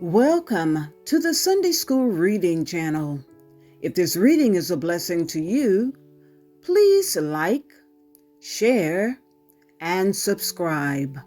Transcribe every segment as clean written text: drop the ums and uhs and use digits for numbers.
Welcome to the Sunday School Reading Channel. If this reading is a blessing to you, please like, share, and subscribe.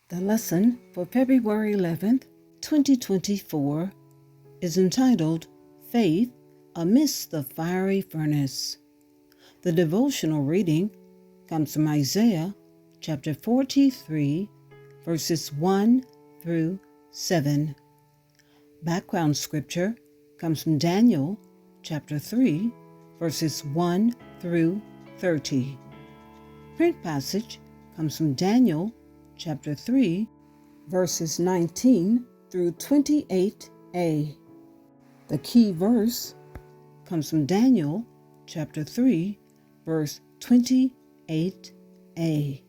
The lesson for February 11th, 2024 is entitled Faith Amidst the Fiery Furnace. The devotional reading comes from Isaiah chapter 43, verses 1 through 7. Background scripture comes from Daniel chapter 3, verses 1 through 30. Print passage comes from Daniel chapter 3, verses 19 through 28a. The key verse comes from Daniel chapter 3, verse 28a.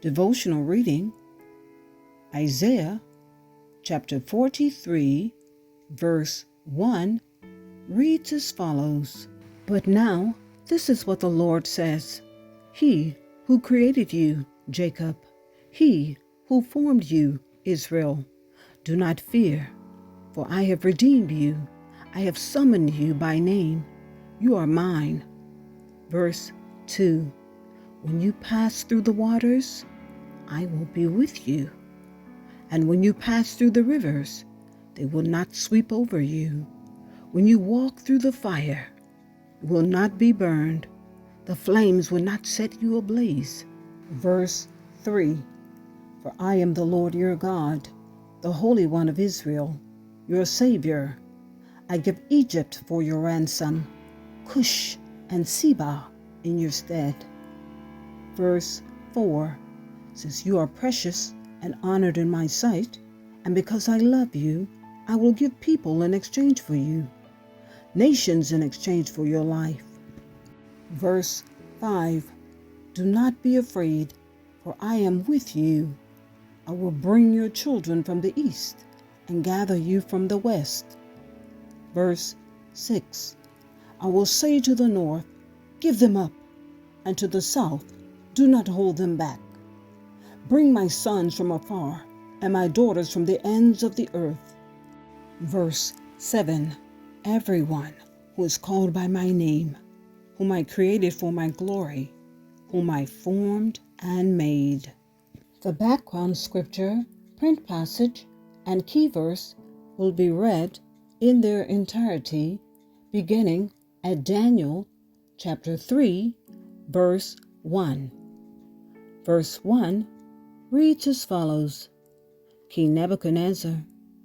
Devotional reading, Isaiah chapter 43, verse 1, reads as follows. But now this is what the Lord says. He who created you, Jacob, he who formed you, Israel, do not fear, for I have redeemed you. I have summoned you by name. You are mine. Verse 2. When you pass through the waters, I will be with you. And when you pass through the rivers, they will not sweep over you. When you walk through the fire, you will not be burned. The flames will not set you ablaze. Verse 3. For I am the Lord your God, the Holy One of Israel, your Savior. I give Egypt for your ransom, Cush and Seba in your stead. Verse 4. Since you are precious and honored in my sight, and because I love you, I will give people in exchange for you, nations in exchange for your life. Verse 5. Do not be afraid, for I am with you. I will bring your children from the east and gather you from the west. Verse 6. I will say to the north, give them up, and to the south, do not hold them back. Bring my sons from afar, and my daughters from the ends of the earth. Verse 7. Everyone who is called by my name, whom I created for my glory, whom I formed and made. The background scripture, print passage, and key verse will be read in their entirety, beginning at Daniel chapter 3, verse 1. Verse 1 reads as follows. King Nebuchadnezzar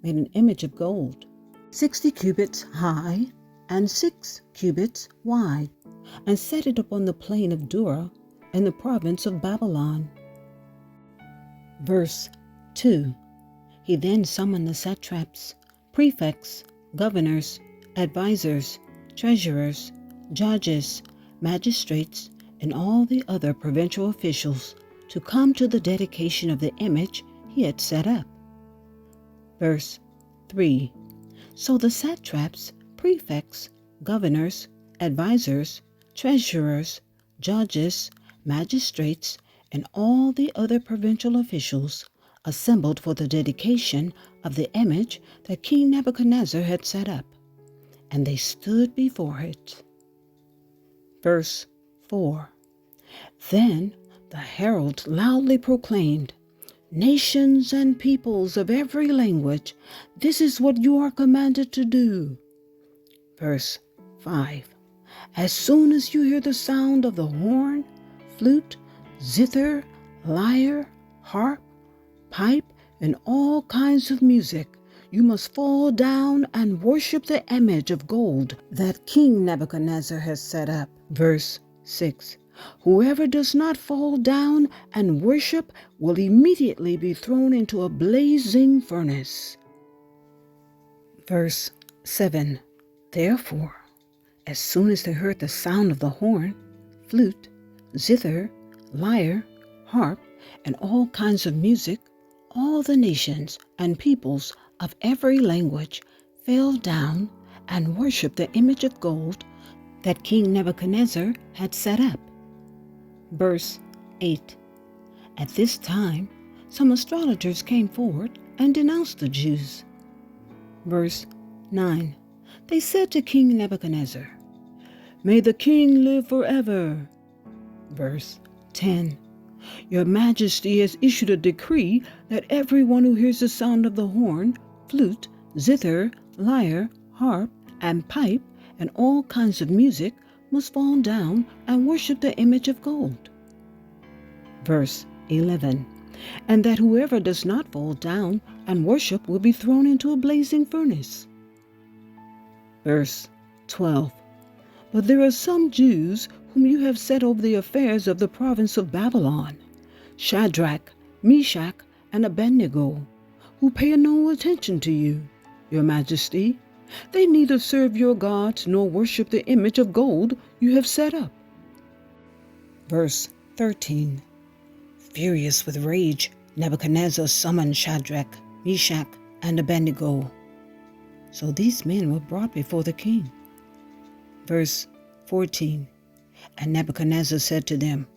made an image of gold, 60 cubits high and 6 cubits wide, and set it upon the plain of Dura in the province of Babylon. Verse 2. He then summoned the satraps, prefects, governors, advisors, treasurers, judges, magistrates, and all the other provincial officials to come to the dedication of the image he had set up. Verse 3. So the satraps, prefects, governors, advisors, treasurers, judges, magistrates, and all the other provincial officials assembled for the dedication of the image that King Nebuchadnezzar had set up, and they stood before it. Verse 4. Then the herald loudly proclaimed, nations and peoples of every language, this is what you are commanded to do. Verse 5. As soon as you hear the sound of the horn, flute, zither, lyre, harp, pipe, and all kinds of music, you must fall down and worship the image of gold that King Nebuchadnezzar has set up. Verse 6. Whoever does not fall down and worship will immediately be thrown into a blazing furnace. Verse 7. Therefore, as soon as they heard the sound of the horn, flute, zither, lyre, harp, and all kinds of music, all the nations and peoples of every language fell down and worshiped the image of gold that King Nebuchadnezzar had set up. Verse 8. At this time, some astrologers came forward and denounced the Jews. Verse 9. They said to King Nebuchadnezzar, "May the king live forever." Verse 10. Your Majesty has issued a decree that everyone who hears the sound of the horn, flute, zither, lyre, harp, and pipe, and all kinds of music must fall down and worship the image of gold. Verse 11. And that whoever does not fall down and worship will be thrown into a blazing furnace. Verse 12. But there are some Jews whom you have set over the affairs of the province of Babylon, Shadrach, Meshach, and Abednego, who pay no attention to you, your Majesty. They neither serve your gods nor worship the image of gold you have set up. Verse 13. Furious with rage, Nebuchadnezzar summoned Shadrach, Meshach, and Abednego. So these men were brought before the king. Verse 14. And Nebuchadnezzar said to them,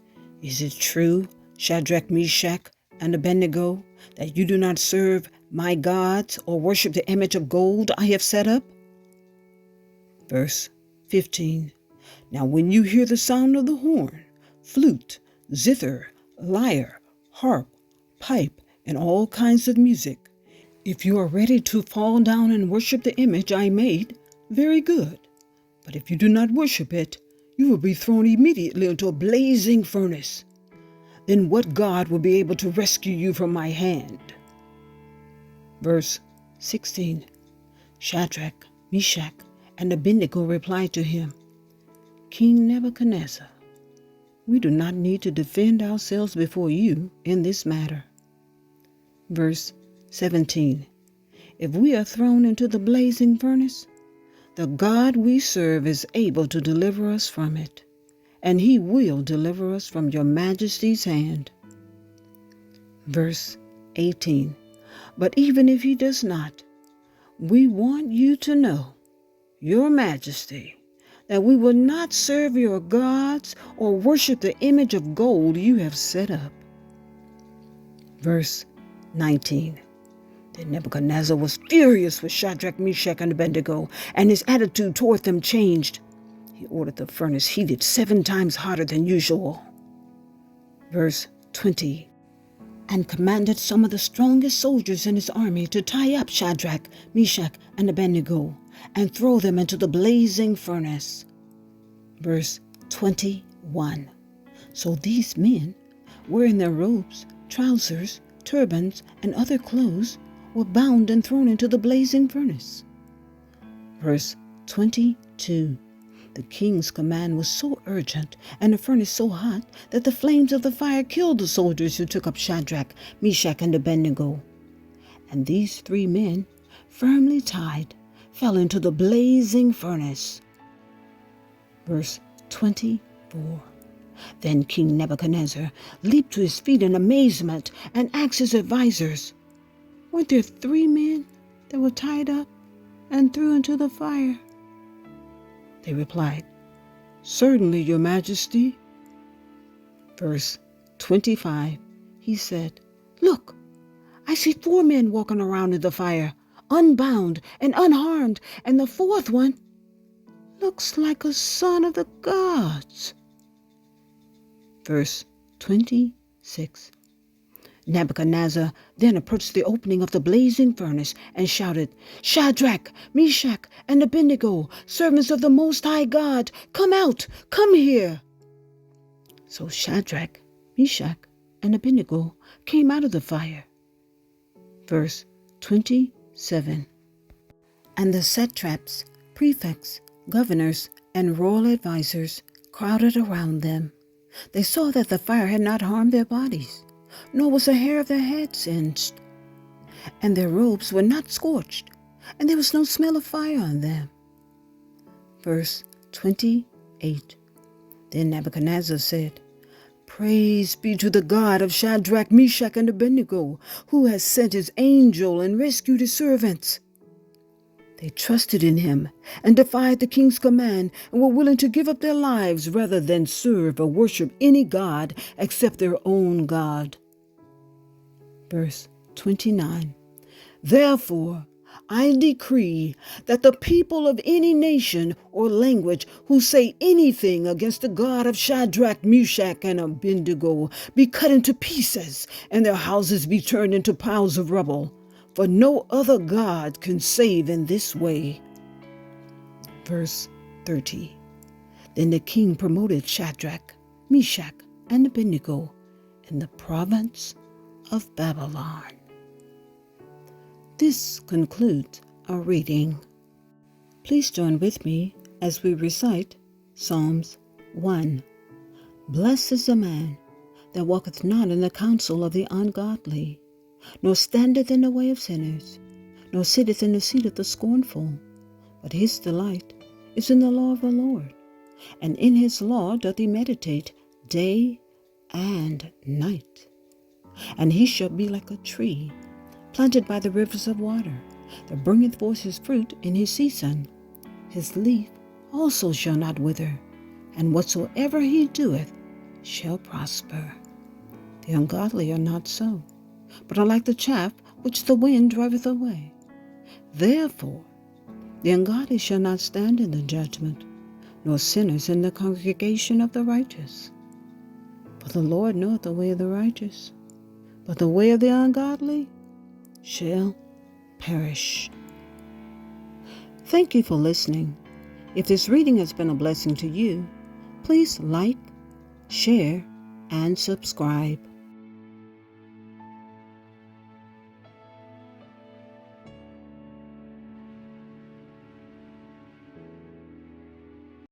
"Is it true, Shadrach, Meshach, and Abednego, that you do not serve my gods or worship the image of gold I have set up?" Verse 15. Now when you hear the sound of the horn, flute, zither, lyre, harp, pipe, and all kinds of music, if you are ready to fall down and worship the image I made, very good. But if you do not worship it, you will be thrown immediately into a blazing furnace. Then what God will be able to rescue you from my hand? Verse 16. Shadrach, Meshach, and Abednego replied to him, "King Nebuchadnezzar, we do not need to defend ourselves before you in this matter." Verse 17. If we are thrown into the blazing furnace, the God we serve is able to deliver us from it, and he will deliver us from your Majesty's hand. Verse 18. But even if he does not, we want you to know, your Majesty, that we will not serve your gods or worship the image of gold you have set up. Verse 19. Then Nebuchadnezzar was furious with Shadrach, Meshach, and Abednego, and his attitude toward them changed. He ordered the furnace heated 7 times hotter than usual. Verse 20. And commanded some of the strongest soldiers in his army to tie up Shadrach, Meshach, and Abednego, and throw them into the blazing furnace. Verse 21. So these men, wearing their robes, trousers, turbans, and other clothes, were bound and thrown into the blazing furnace. Verse 22. The king's command was so urgent and the furnace so hot that the flames of the fire killed the soldiers who took up Shadrach, Meshach, and Abednego. And these 3 men, firmly tied, fell into the blazing furnace. Verse 24. Then King Nebuchadnezzar leaped to his feet in amazement and asked his advisers, "Weren't there 3 men that were tied up and threw into the fire?" They replied, "Certainly, your Majesty." Verse 25, he said, "Look, I see 4 men walking around in the fire, unbound and unharmed, and the 4th one looks like a son of the gods." Verse 26. Nebuchadnezzar then approached the opening of the blazing furnace and shouted, "Shadrach, Meshach, and Abednego, servants of the Most High God, come out, come here." So Shadrach, Meshach, and Abednego came out of the fire. Verse 27. And the satraps, prefects, governors, and royal advisers crowded around them. They saw that the fire had not harmed their bodies, nor was a hair of their heads singed, and their robes were not scorched, and there was no smell of fire on them. Verse 28. Then Nebuchadnezzar said, "Praise be to the God of Shadrach, Meshach, and Abednego, who has sent his angel and rescued his servants." They trusted in him and defied the king's command and were willing to give up their lives rather than serve or worship any god except their own God. Verse 29. Therefore, I decree that the people of any nation or language who say anything against the God of Shadrach, Meshach, and Abednego be cut into pieces, and their houses be turned into piles of rubble. For no other God can save in this way. Verse 30. Then the king promoted Shadrach, Meshach, and Abednego in the province of Babylon. This concludes our reading. Please join with me as we recite Psalms 1. Blessed is the man that walketh not in the counsel of the ungodly, nor standeth in the way of sinners, nor sitteth in the seat of the scornful. But his delight is in the law of the Lord, and in his law doth he meditate day and night. And he shall be like a tree planted by the rivers of water, that bringeth forth his fruit in his season. His leaf also shall not wither, and whatsoever he doeth shall prosper. The ungodly are not so, but are like the chaff which the wind driveth away. Therefore the ungodly shall not stand in the judgment, nor sinners in the congregation of the righteous. For the Lord knoweth the way of the righteous, but the way of the ungodly shall perish. Thank you for listening. If this reading has been a blessing to you, please like, share, and subscribe.